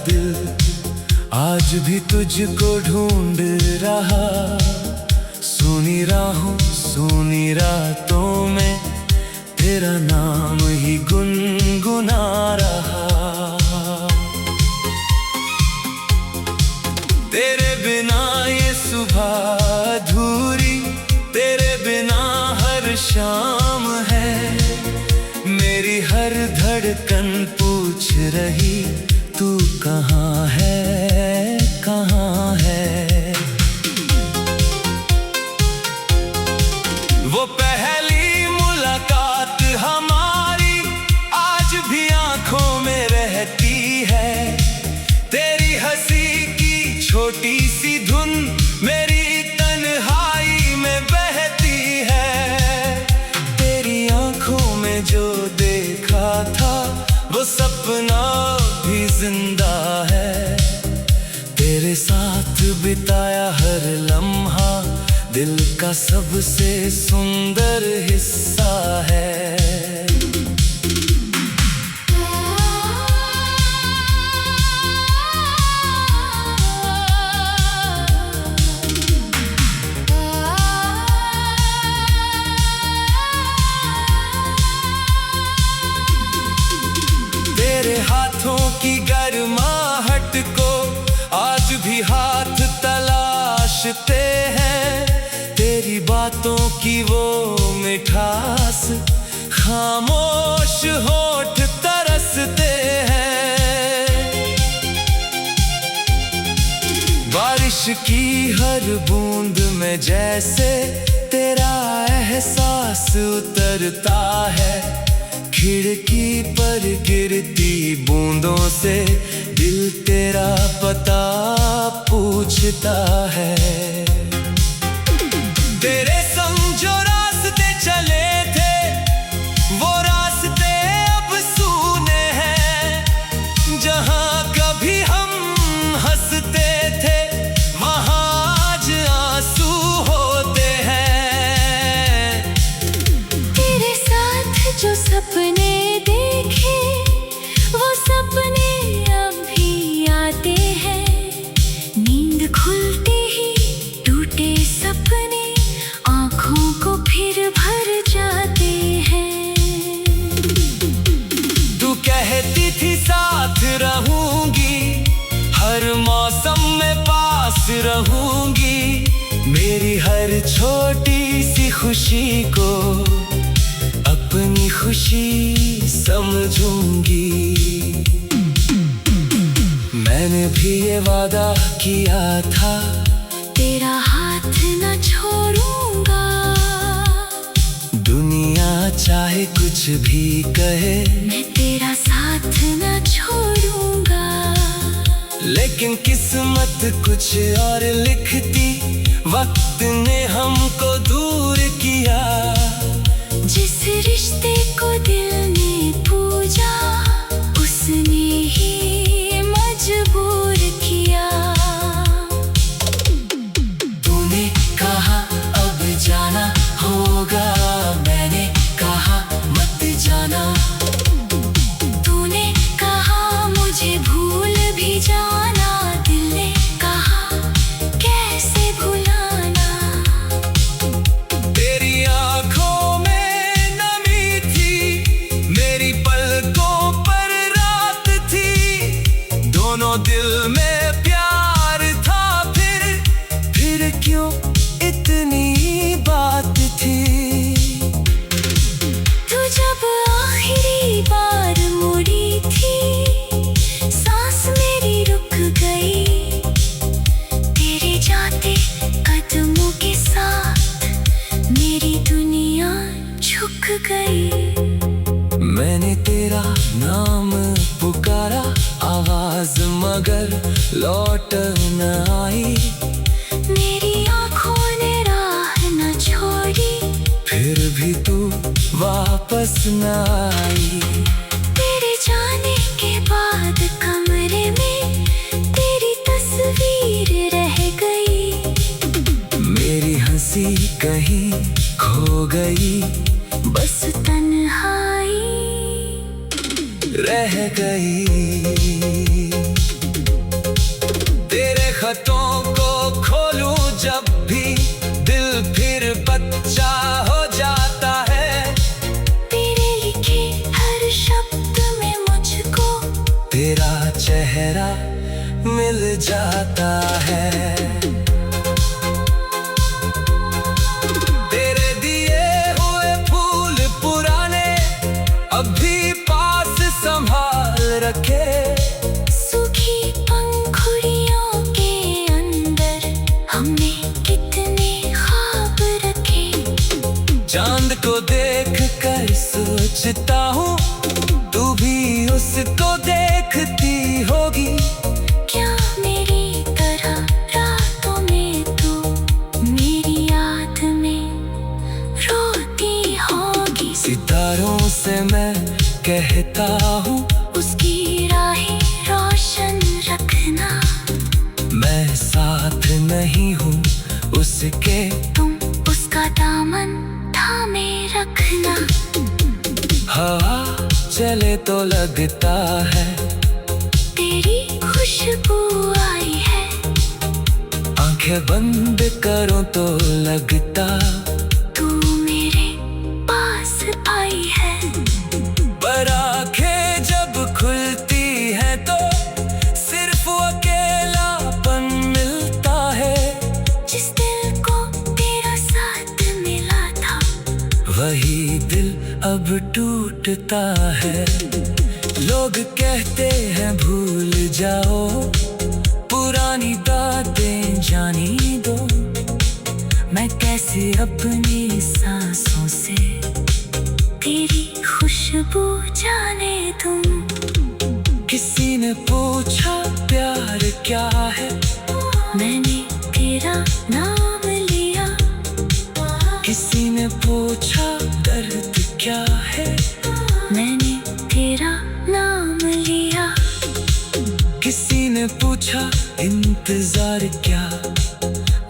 दिल आज भी तुझको ढूंढ रहा। सुनी राहों सुनी रातों में तेरा नाम ही गुनगुना रहा। तेरे बिना ये सुबह अधूरी, तेरे बिना हर शाम है। मेरी हर धड़कन पूछ रही तू कहाँ है, कहाँ है। वो पहली मुलाकात हमारी आज भी आंखों में रहती है। तेरी हंसी की छोटी सी धुन मेरी तन्हाई में बहती है। तेरी आंखों में जो देखा था वो सपना भी जिंदा है। तेरे साथ बिताया हर लम्हा दिल का सबसे सुंदर हिस्सा है। तेरे हाथों की गर्माहट को आज भी हाथ तलाशते हैं। तेरी बातों की वो मिठास खामोश होठ तरसते हैं। बारिश की हर बूंद में जैसे तेरा एहसास उतरता है। खिड़की पर गिरती बूंदों से दिल तेरा पता पूछता है। तेरे संग जो रास्ते चले थे वो रास्ते अब सूने हैं। जहां कभी हम हंसते थे वहां आज आंसू होते हैं। तेरे साथ जो सपने देखे वो सपने अब भी आते हैं। नींद खुलते ही टूटे सपने आँखों को फिर भर जाते हैं। तू कहती थी साथ रहूंगी, हर मौसम में पास रहूंगी। मेरी हर छोटी सी खुशी को अपनी खुशी समझूंगी। मैंने भी ये वादा किया था तेरा हाथ न छोड़ूंगा। दुनिया चाहे कुछ भी कहे मैं तेरा साथ न छोड़ूंगा। लेकिन किस्मत कुछ और लिखती, वक्त ने हमको दूर किया। जिस रिश्ते को दिल ने पूजा उसने ही मजबूर किया। तूने कहा अब जाना होगा, मैंने कहा मत जाना। तूने कहा मुझे भूल भी जाना, दिल ने कहा कैसे भुलाना। तेरी आंखों में नमी थी, मेरी पलकों पर रात थी। दोनों दिल में प्यार था, फिर क्यों इतनी बात थी। तू जब आखिरी बार मुड़ी थी सांस मेरी रुक गई। तेरे जाते कदमों के साथ मेरी दुनिया झुक गई। मैंने तेरा नाम पुकारा आवाज मगर लौट न आई। मेरी आँखों ने राह न छोड़ी फिर भी तू वापस न आई। तेरे जाने के बाद कमरे में तेरी तस्वीर रह गई। मेरी हंसी कहीं खो गई, बस तन्हाई रह गई। मिल जाता है। तेरे दिए हुए फूल पुराने अभी पास संभाल रखे। सूखी पंखुड़ियों के अंदर हमने कितने ख्वाब रखे। चांद को देख कर सोचता हूँ तू भी उसको देखती होगी। क्या मेरी तरह रातों में तू मेरी याद में रोती होगी। सितारों से मैं कहता हूँ उसकी राहें रोशन रखना। मैं साथ नहीं हूँ उसके, तुम उसका दामन थामे रखना। हवा चले तो लगता है तेरी खुशबू आई है। आंखें बंद करो तो लगता तू मेरे पास आई है। पर आंखें जब खुलती है तो सिर्फ अकेलापन मिलता है। जिस दिल को तेरा साथ मिला था वही दिल अब टूटता है। लोग कहते हैं भूल जाओ, पुरानी बातें जानी दो। मैं कैसे अपनी सांसों से तेरी खुशबू जाने दूं। किसी ने पूछा प्यार क्या है, मैंने तेरा नाम लिया। किसी ने पूछा दर्द क्या है, मैंने तेरा नाम लिया। किसी ने पूछा इंतजार क्या,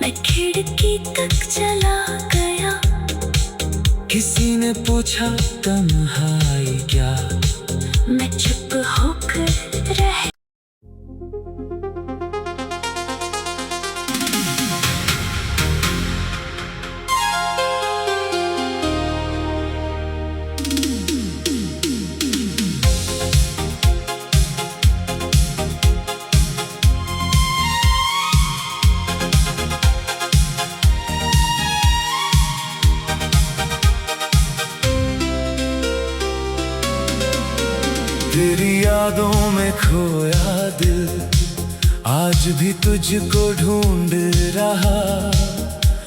मैं खिड़की तक चला गया। किसी ने पूछा तन्हाई क्या, मैं चुप होकर रह। तेरी यादों में खोया दिल आज भी तुझको ढूंढ रहा।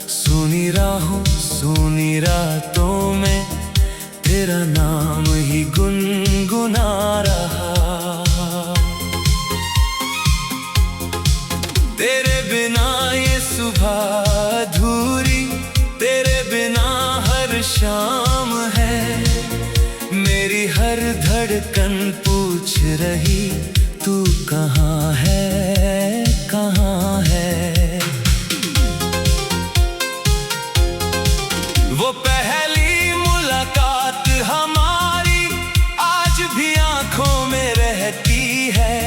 सुनी राहों सुनी रातों में तेरा नाम ही गुनगुना रहा। तेरे बिना ये सुबह अधूरी, तेरे बिना हर शाम है। मेरी हर धड़कन पूछ रही तू कहाँ है, कहाँ है। वो पहली मुलाकात हमारी आज भी आंखों में रहती है।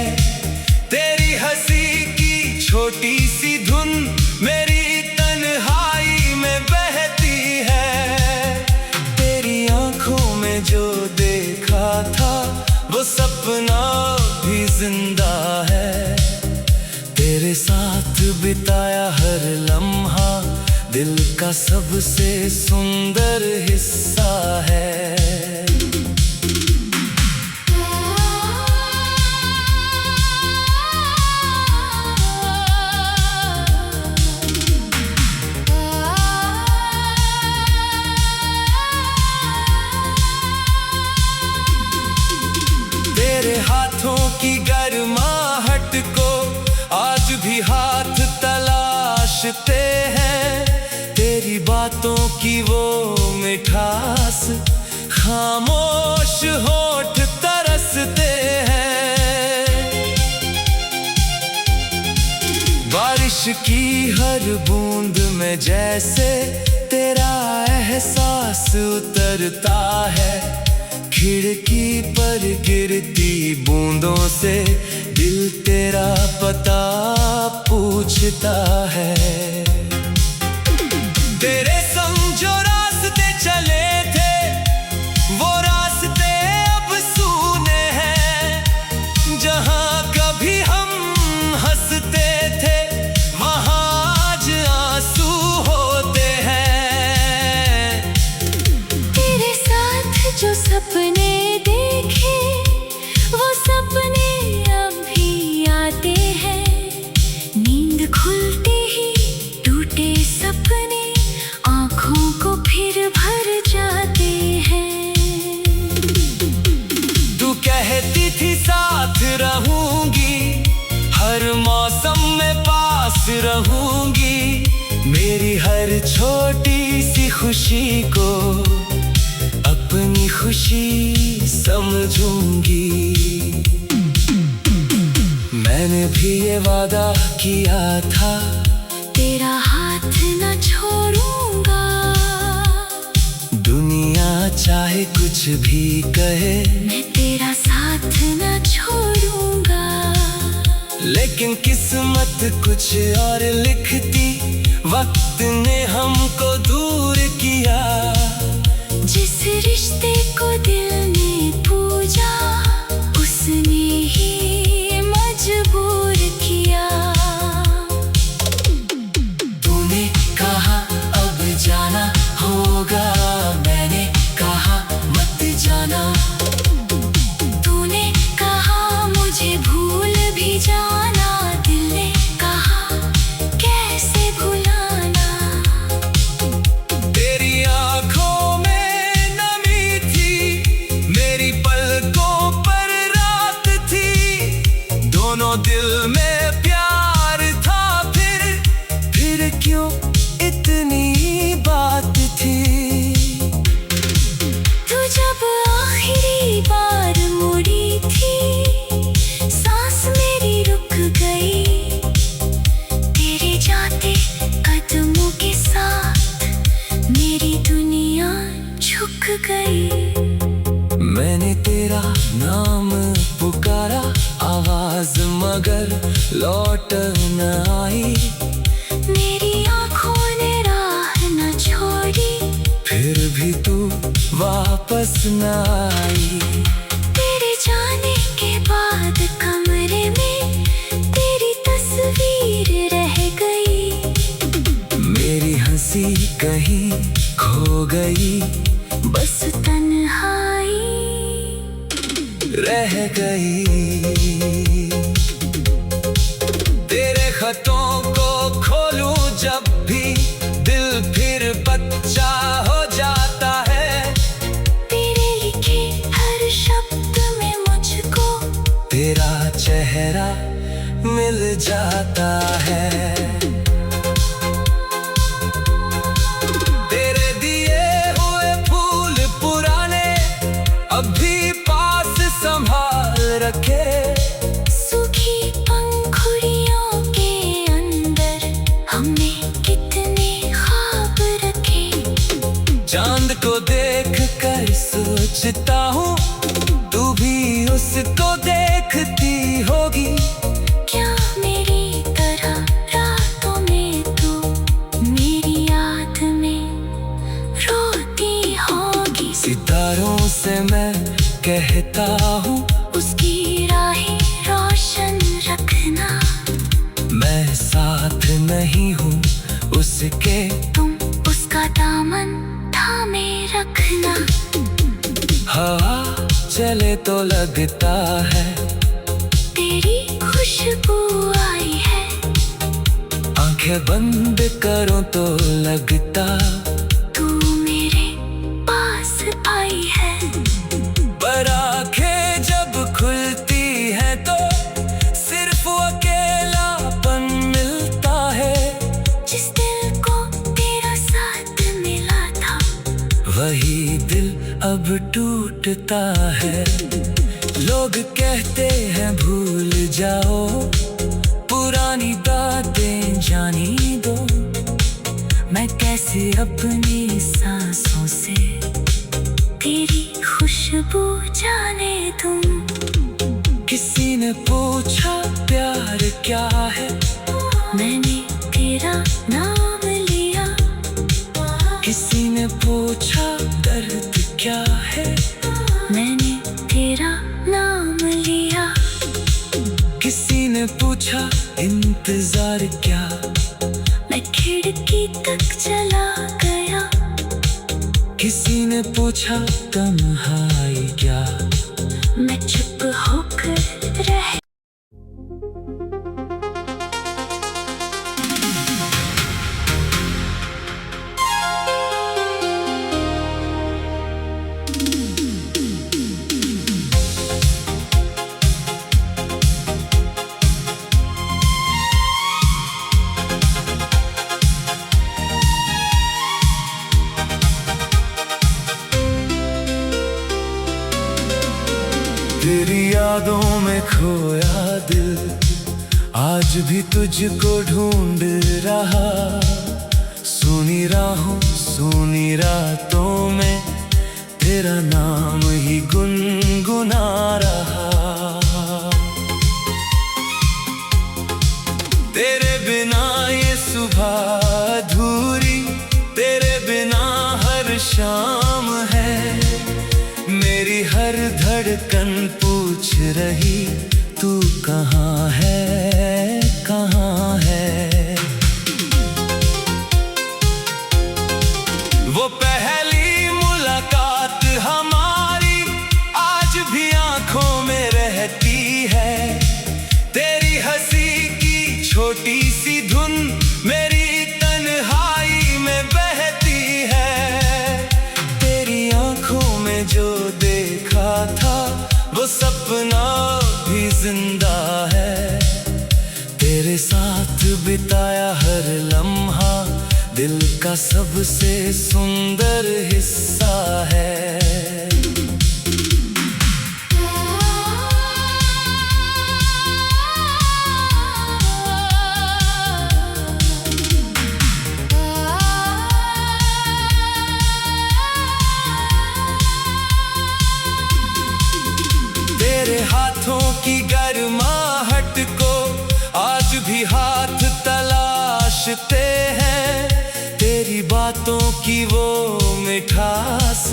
तेरी हंसी की छोटी सी धुन मेरी तन्हाई में बहती है। तेरी आंखों में जो देखा था वो सपना भी जिंदा है। तेरे साथ बिताया हर लम्हा दिल का सबसे सुंदर हिस्सा है। तेरे हाथों की गर्माहट को आज भी हाथ तलाशते हैं। तेरी बातों की वो मिठास खामोश होठ तरसते हैं। बारिश की हर बूंद में जैसे तेरा एहसास उतरता है। खिड़की पर गिरती बूंदों से दिल तेरा पता पूछता है। तेरे संग जो रास्ते चले थे वो रास्ते अब सूने हैं। जहां कभी हम हंस खुलते ही टूटे सपने आँखों को फिर भर जाते हैं। तू कहती थी साथ रहूंगी, हर मौसम में पास रहूंगी, मेरी हर छोटी सी खुशी को अपनी खुशी समझूंगी। मैंने भी ये वादा किया था, तेरा हाथ न छोड़ूंगा। दुनिया चाहे कुछ भी कहे, मैं तेरा साथ न छोड़ूंगा। लेकिन किस्मत कुछ और लिखती, वक्त ने हमको दूर किया। जिस रिश्ते को दिल ने पूजा, उसने ही मजबूर किया। तूने कहा अब जाना होगा, मैंने कहा मत जाना। तूने कहा मुझे भूल भी जाना, दिल ने कहा कैसे भुलाना। तेरी आंखों में नमी थी, मेरी पलकों पर रात थी, दोनों दिल में प्यार था। फिर क्यों इतनी बात थी। तू जब आखिरी बार मुड़ी थी, सांस मेरी रुक गई। तेरे जाते कदमों के साथ मेरी दुनिया झुक गई। मैंने तेरा नाम पुकारा, आवाज मगर लौट न आई। मेरी आँखों ने राह न छोड़ी, फिर भी तू वापस न आई। तेरे जाने के बाद कमरे में तेरी तस्वीर रह गई। मेरी हंसी कहीं खो गई, बस तन्हाई रह गई। तेरे खतों को खोलूं जब भी, दिल फिर बच्चा हो जाता है। तेरे लिखे हर शब्द में मुझको तेरा चेहरा मिल जाता है। तेरे दिए हुए फूल पुराने अभी पास संभाल रखे। सूखी पंखुड़ियों के अंदर हमने कितने ख्वाब रखे। चांद को देख कर सोचता हूँ, तू भी उसको देखती होगी। क्या मेरी तरह रातों में तू मेरी याद में रोती होगी। सितारों से मैं कहता हूँ, उसकी राहें रोशन रखना। मैं साथ नहीं हूँ उसके, तुम उसका दामन थामे रखना। हवा चले तो लगता है, तेरी खुशबू आई है। आंखें बंद करो तो लगता तू मेरे पास आई है। पर आंखें जब खुलती है तो सिर्फ अकेलापन मिलता है। जिस दिल को तेरा साथ मिला था, वही दिल अब टूटता है। लोग कहते हैं भूल जाओ, पुरानी बातें जानी दो। मैं कैसे अपनी सांसों से तेरी खुशबू जाने दूं। किसी ने पूछा प्यार क्या है, मैंने तेरा नाम लिया। किसी ने पूछा दर्द क्या है, मैंने तेरा नाम लिया। किसी ने पूछा इंतजार क्या, मैं खिड़की तक चला गया। किसी ने पूछा तन्हाई क्या, मैं चुप होकर रह खोया दिल आज भी तुझको ढूंढ रहा। सुनी राहों सुनी रातों में तेरा नाम ही गुनगुना रहा। तेरे बिना ये सुबह अधूरी, तेरे बिना हर शाम है। मेरी हर धड़कन पूछ रही तू कहाँ है, कहाँ है। वो पहली मुलाकात हमारी आज भी आंखों में रहती है। तेरी हंसी की छोटी सी धुन मेरी तन्हाई में बहती है। तेरी आंखों में जो देखा था वो सपना भी जिंदा है। तेरे साथ बिताया हर लम्हा दिल का सबसे सुंदर हिस्सा है। तेरे हाथों की गर्माहट को आज भी हाथ तलाशते हैं। तेरी बातों की वो मिठास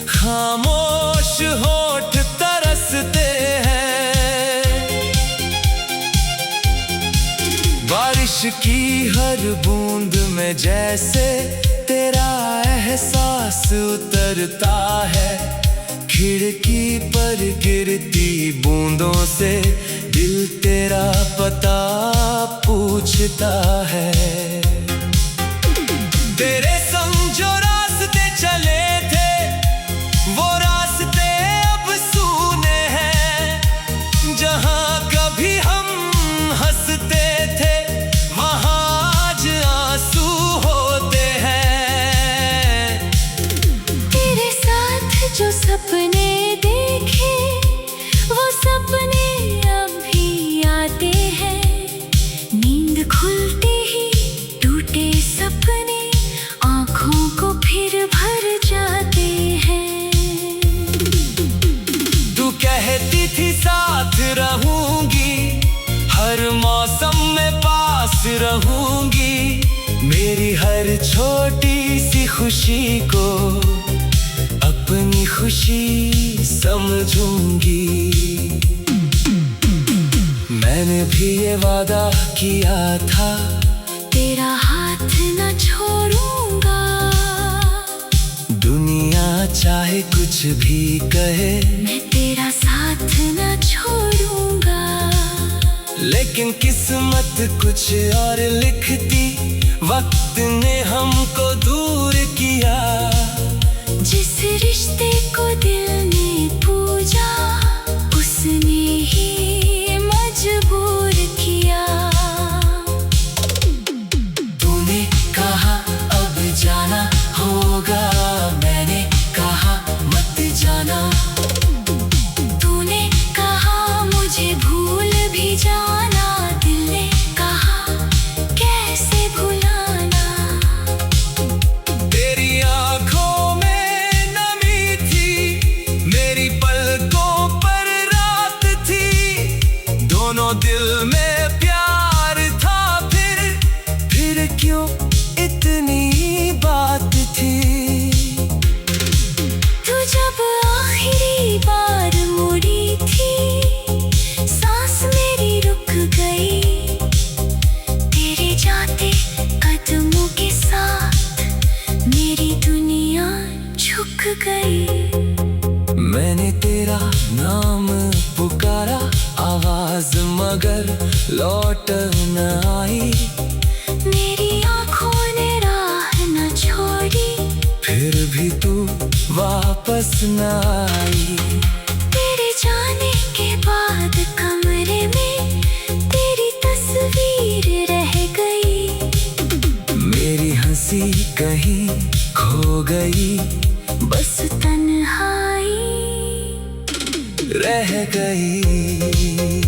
खामोश होठ तरसते हैं। बारिश की हर बूंद में जैसे तेरा एहसास उतरता है। खिड़की पर गिरती बूंदों से दिल तेरा पता पूछता है। तेरे संग जो रास्ते चले थे वो रास्ते अब सूने हैं। जहाँ कभी हम हंसते थे वहाँ आज आंसू होते हैं। तेरे साथ जो सपने देखे वो सपने अब भी आते हैं। नींद खुलते ही टूटे सपने आँखों को फिर भर जाते हैं। तू कहती थी साथ रहूंगी, हर मौसम में पास रहूंगी। मेरी हर छोटी सी खुशी को अपनी खुशी समझूंगी। मैंने भी ये वादा किया था तेरा हाथ न छोड़ूंगा। दुनिया चाहे कुछ भी कहे मैं तेरा साथ न छोड़ूंगा। लेकिन किस्मत कुछ और लिखती, वक्त ने हमको दूर किया। जिस रिश्ते को दिल ने पूजा उसने ही मजबूर किया। तूने कहा अब जाना होगा, मैंने कहा मत जाना। तूने कहा मुझे भूल भी जाना, दिल ने कहा कैसे भुलाना। तेरी आंखों में नमी थी, मेरी पलकों पर रात थी। दोनों दिल में प्यार था, फिर क्यों इतनी बात थी। तू जब आखिरी बार मुड़ी थी सांस मेरी रुक गई। तेरे जाते कदमों के साथ मेरी दुनिया झुक गई। मैंने तेरा नाम पुकारा आवाज मगर लौट न आई। मेरी आँखों ने राह न छोड़ी फिर भी तू वापस न आई। तेरे जाने के बाद कमरे में तेरी तस्वीर रह गई। मेरी हंसी कहीं खो गई, बस तन्हाई रह गई।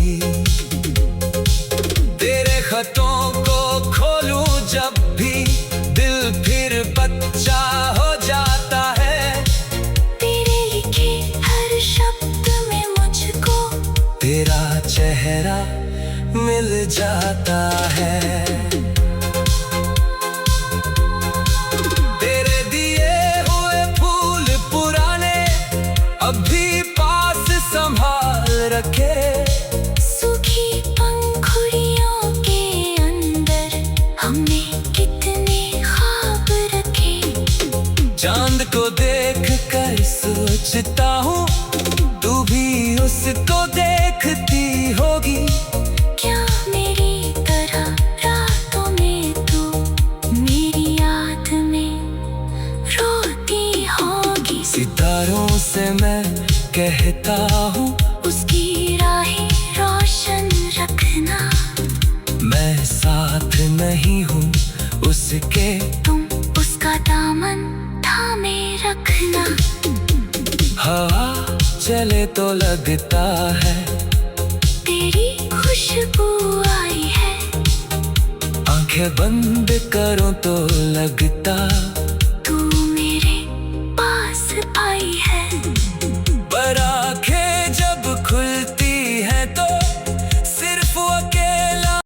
पतों को खोलूं जब भी, दिल फिर बच्चा हो जाता है। तेरे लिखे हर शब्द में मुझको तेरा चेहरा मिल जाता है। तेरे दिए हुए फूल पुराने अभी पास संभाल रखे। सूखी पंखुड़ियों के अंदर हमने कितने ख्वाब रखे। चांद को देख कर सोचता हूँ, तू भी उसको देखती होगी। क्या मेरी तरह रातों में तू मेरी याद में रोती होगी। सितारों से मैं कहता हूँ, उसकी राहें रोशन रखना। मैं साथ नहीं हूँ उसके, तुम उसका दामन थामे रखना। हवा चले तो लगता है तेरी खुशबू आई है। आंखें बंद करो तो लगता